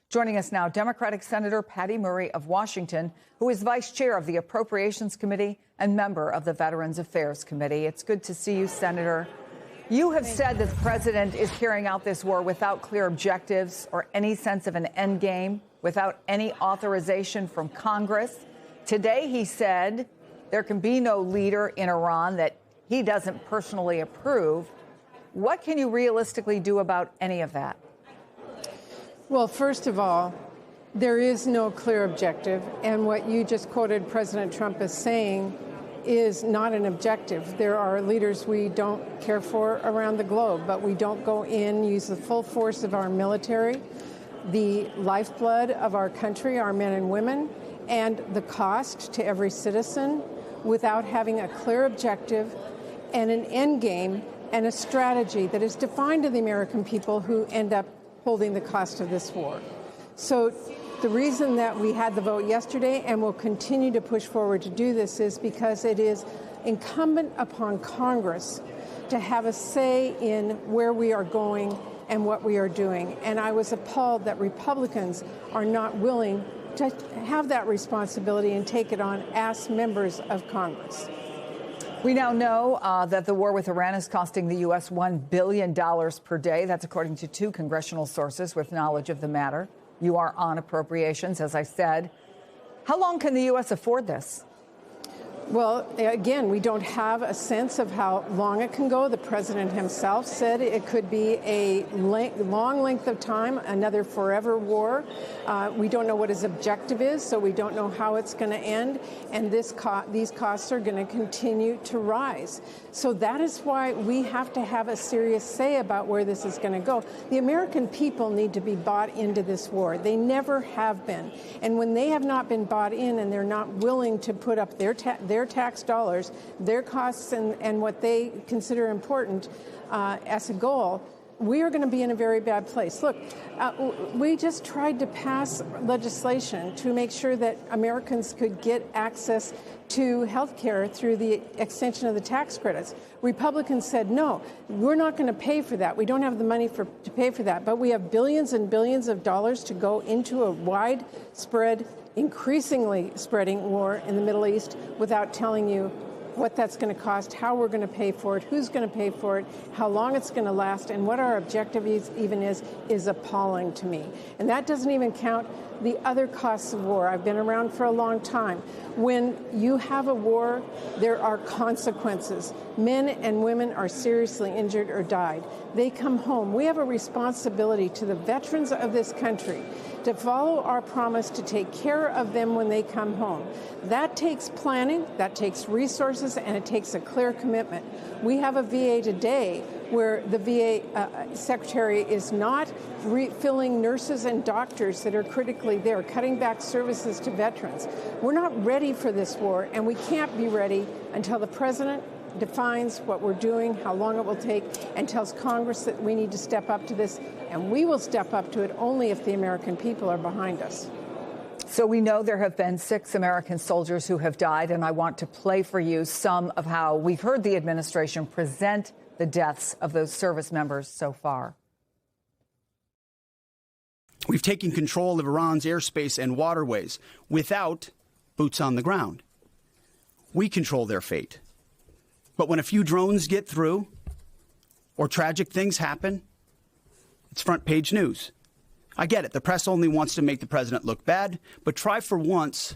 Joining us now, Democratic Senator Patty Murray of Washington, who is vice chair of the Appropriations Committee and member of the Veterans Affairs Committee. It's good to see you, Senator. You have said that the president is carrying out this war without clear objectives or any sense of an end game, without any authorization from Congress. Today, he said there can be no leader in Iran that he doesn't personally approve. What can you realistically do about any of that? Well, first of all, there is no clear objective. And what you just quoted President Trump as saying is not an objective. There are leaders we don't care for around the globe, but we don't go in, use the full force of our military, the lifeblood of our country, our men and women, and the cost to every citizen without having a clear objective and an end game and a strategy that is defined to the American people who end up holding the cost of this war. So the reason that we had the vote yesterday and will continue to push forward to do this is because it is incumbent upon Congress to have a say in where we are going and what we are doing. And I was appalled that Republicans are not willing to have that responsibility and take it on as members of Congress. We now know that the war with Iran is costing the U.S. $1 billion per day. That's according to two congressional sources with knowledge of the matter. You are on appropriations, as I said. How long can the U.S. afford this? Well, again, we don't have a sense of how long it can go. The president himself said it could be a long length of time, another forever war. We don't know what his objective is, so we don't know how it's going to end. And these costs are going to continue to rise. So that is why we have to have a serious say about where this is going to go. The American people need to be bought into this war. They never have been. And when they have not been bought in and they're not willing to put up their tax dollars, their costs, and what they consider important as a goal, we are going to be in a very bad place. Look, we just tried to pass legislation to make sure that Americans could get access to health care through the extension of the tax credits. Republicans said, no, we're not going to pay for that. We don't have the money to pay for that. But we have billions and billions of dollars to go into a widespread, increasingly spreading war in the Middle East without telling you what that's going to cost, how we're going to pay for it, who's going to pay for it, how long it's going to last, and what our objective even is appalling to me. And that doesn't even count the other costs of war. I've been around for a long time. When you have a war, there are consequences. Men and women are seriously injured or died. They come home. We have a responsibility to the veterans of this country to follow our promise to take care of them when they come home. That takes planning, that takes resources, and it takes a clear commitment. We have a VA today where the VA secretary is not refilling nurses and doctors that are critically there, cutting back services to veterans. We're not ready for this war, and we can't be ready until the president defines what we're doing, how long it will take, and tells Congress that we need to step up to this. And we will step up to it only if the American people are behind us. So we know there have been 6 American soldiers who have died, and I want to play for you some of how we've heard the administration present the deaths of those service members so far. We've taken control of Iran's airspace and waterways without boots on the ground. We control their fate. But when a few drones get through or tragic things happen, it's front page news. I get it. The press only wants to make the president look bad, but try for once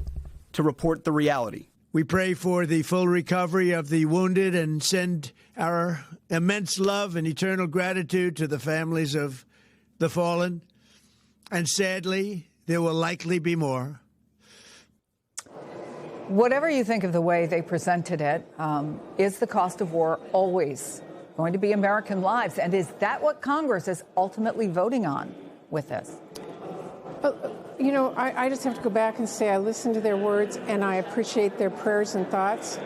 to report the reality. We pray for the full recovery of the wounded and send our immense love and eternal gratitude to the families of the fallen. And sadly, there will likely be more. Whatever you think of the way they presented it, is the cost of war always going to be American lives? And is that what Congress is ultimately voting on with this? But, you know, I just have to go back and say I listen to their words and I appreciate their prayers and thoughts.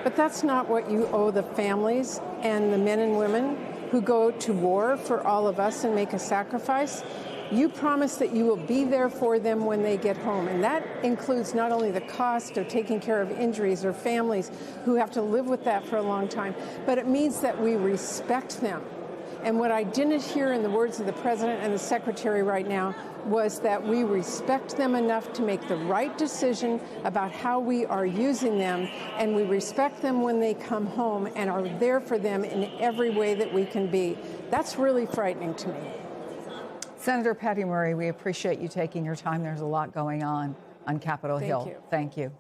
But that's not what you owe the families and the men and women who go to war for all of us and make a sacrifice. You promise that you will be there for them when they get home. And that includes not only the cost of taking care of injuries or families who have to live with that for a long time, but it means that we respect them And what I didn't hear in the words of the President and the Secretary right now was that we respect them enough to make the right decision about how we are using them, and we respect them when they come home and are there for them in every way that we can be. That's really frightening to me. Senator Patty Murray, we appreciate you taking your time. There's a lot going on Capitol Hill. you. Thank you.